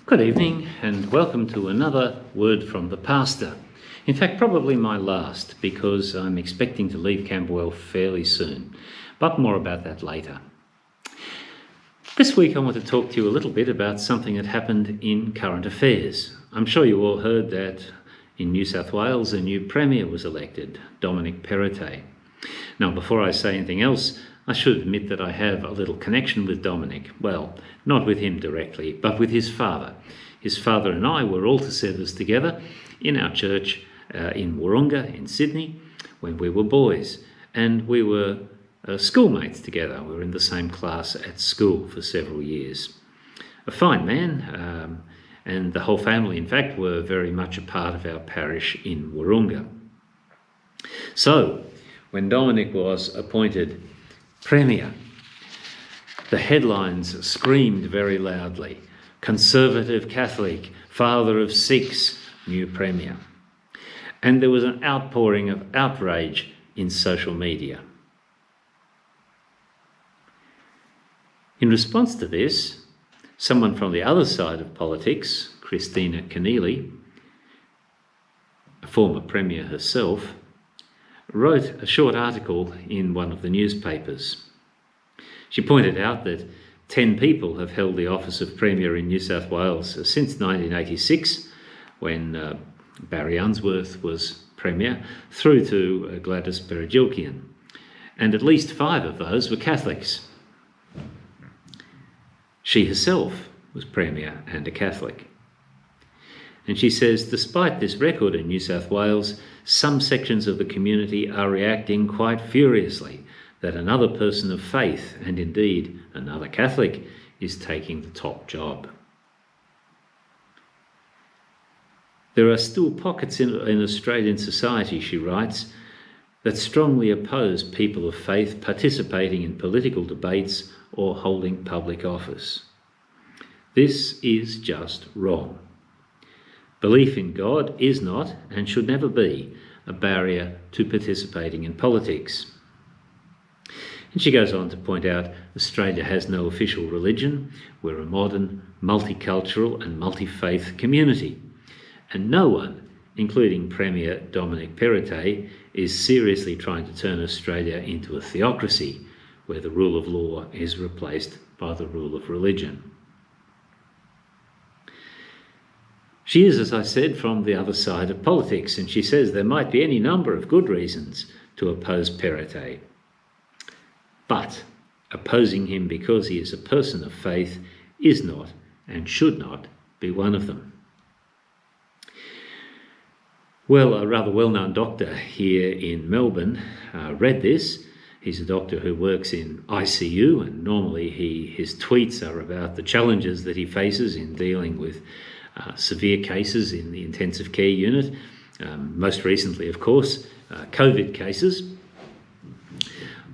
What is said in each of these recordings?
Good evening and welcome to another Word from the Pastor. In fact, probably my last, because I'm expecting to leave Camberwell fairly soon, but more about that later. This week I want to talk to you a little bit about something that happened in current affairs. I'm sure you all heard that in New South Wales a new Premier was elected, Dominic Perrottet. Now, before I say anything else, I should admit that I have a little connection with Dominic. Well, not with him directly, but with his father. His father and I were altar servers together in our church in Wahroonga in Sydney when we were boys. And we were schoolmates together. We were in the same class at school for several years. A fine man, and the whole family, in fact, were very much a part of our parish in Wahroonga. So, when Dominic was appointed Premier, the headlines screamed very loudly: Conservative Catholic, father of 6, new Premier. And there was an outpouring of outrage in social media. In response to this, someone from the other side of politics, Kristina Keneally, a former Premier herself, wrote a short article in one of the newspapers. She pointed out that 10 people have held the office of Premier in New South Wales since 1986, when Barry Unsworth was Premier, through to Gladys Berejiklian, and at least 5 of those were Catholics. She herself was Premier and a Catholic. And she says, despite this record in New South Wales, some sections of the community are reacting quite furiously that another person of faith, and indeed another Catholic, is taking the top job. There are still pockets in Australian society, she writes, that strongly oppose people of faith participating in political debates or holding public office. This is just wrong. Belief in God is not, and should never be, a barrier to participating in politics. And she goes on to point out Australia has no official religion. We're a modern, multicultural and multi-faith community. And no one, including Premier Dominic Perrottet, is seriously trying to turn Australia into a theocracy where the rule of law is replaced by the rule of religion. She is, as I said, from the other side of politics, and she says there might be any number of good reasons to oppose Perrottet. But opposing him because he is a person of faith is not and should not be one of them. Well, a rather well-known doctor here in Melbourne read this. He's a doctor who works in ICU, and normally his tweets are about the challenges that he faces in dealing with severe cases in the intensive care unit. Most recently, of course, COVID cases.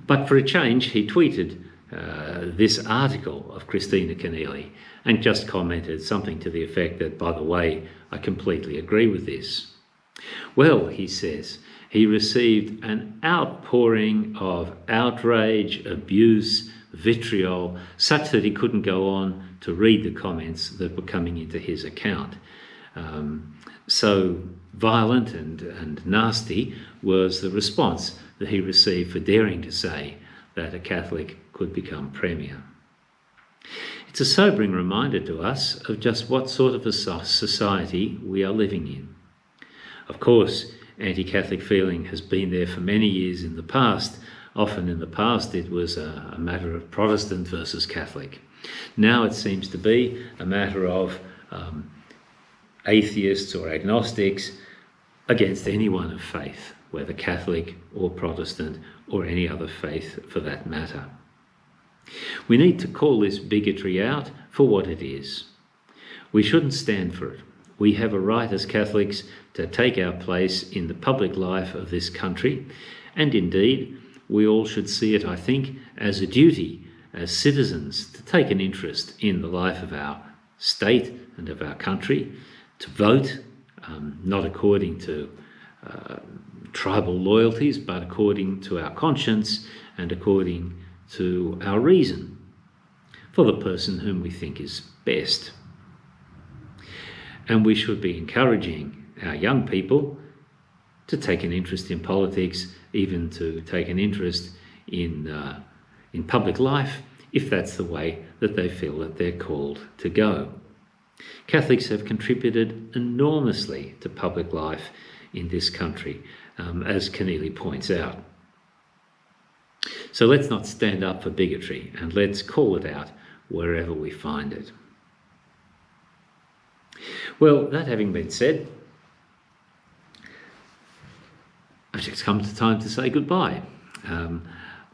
But for a change, he tweeted this article of Kristina Keneally and just commented something to the effect that, by the way, I completely agree with this. Well, he says, he received an outpouring of outrage, abuse, vitriol, such that he couldn't go on to read the comments that were coming into his account. So violent and nasty was the response that he received for daring to say that a Catholic could become Premier. It's a sobering reminder to us of just what sort of a society we are living in. Of course, anti-Catholic feeling has been there for many years in the past. Often in the past it was a matter of Protestant versus Catholic. Now it seems to be a matter of atheists or agnostics against anyone of faith, whether Catholic or Protestant or any other faith for that matter. We need to call this bigotry out for what it is. We shouldn't stand for it. We have a right as Catholics to take our place in the public life of this country, and indeed we all should see it, I think, as a duty as citizens to take an interest in the life of our state and of our country, to vote, not according to tribal loyalties, but according to our conscience and according to our reason for the person whom we think is best. And we should be encouraging our young people to take an interest in politics, even to take an interest in public life, if that's the way that they feel that they're called to go. Catholics have contributed enormously to public life in this country, as Keneally points out. So let's not stand up for bigotry, and let's call it out wherever we find it. Well, that having been said, I've just come to time to say goodbye.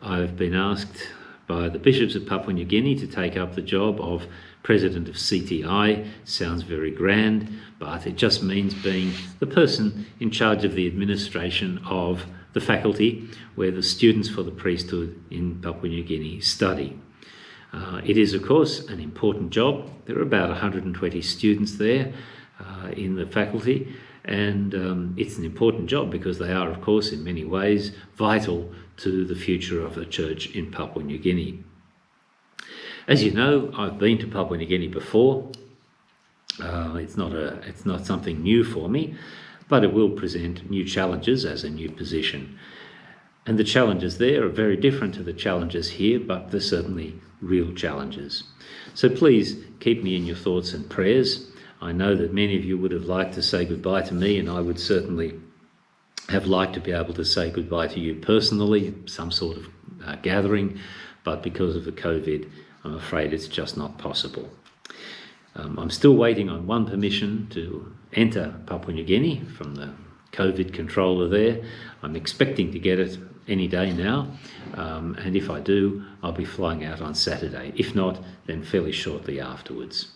I've been asked by the bishops of Papua New Guinea to take up the job of president of CTI. Sounds very grand, but it just means being the person in charge of the administration of the faculty where the students for the priesthood in Papua New Guinea study. It is, of course, an important job. There are about 120 students there in the faculty, and it's an important job because they are, of course, in many ways vital to the future of the church in Papua New Guinea. As you know, I've been to Papua New Guinea before. It's not something new for me, but it will present new challenges as a new position. And the challenges there are very different to the challenges here, but they're certainly real challenges. So please keep me in your thoughts and prayers. I know that many of you would have liked to say goodbye to me, and I would certainly have liked to be able to say goodbye to you personally, some sort of gathering, but because of the COVID, I'm afraid it's just not possible. I'm still waiting on one permission to enter Papua New Guinea from the COVID controller there. I'm expecting to get it any day now, and if I do, I'll be flying out on Saturday. If not, then fairly shortly afterwards.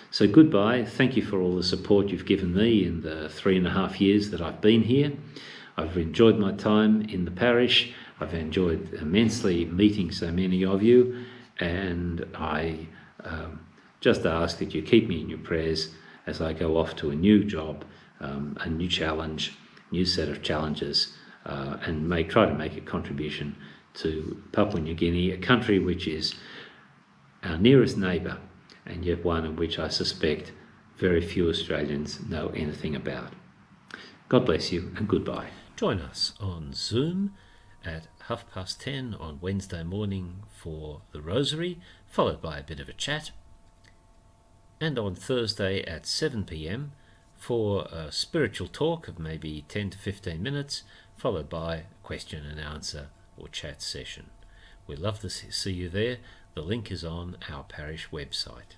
So goodbye. Thank you for all the support you've given me in the 3.5 years that I've been here. I've enjoyed my time in the parish. I've enjoyed immensely meeting so many of you, and I just ask that you keep me in your prayers as I go off to a new job, a new challenge, new set of challenges, and try to make a contribution to Papua New Guinea, a country which is our nearest neighbour, and yet one in which I suspect very few Australians know anything about. God bless you, and goodbye. Join us on Zoom at 10:30 on Wednesday morning for the Rosary, followed by a bit of a chat, and on Thursday at 7 p.m. for a spiritual talk of maybe 10 to 15 minutes, followed by a question and answer or chat session. We'd love to see you there. The link is on our parish website.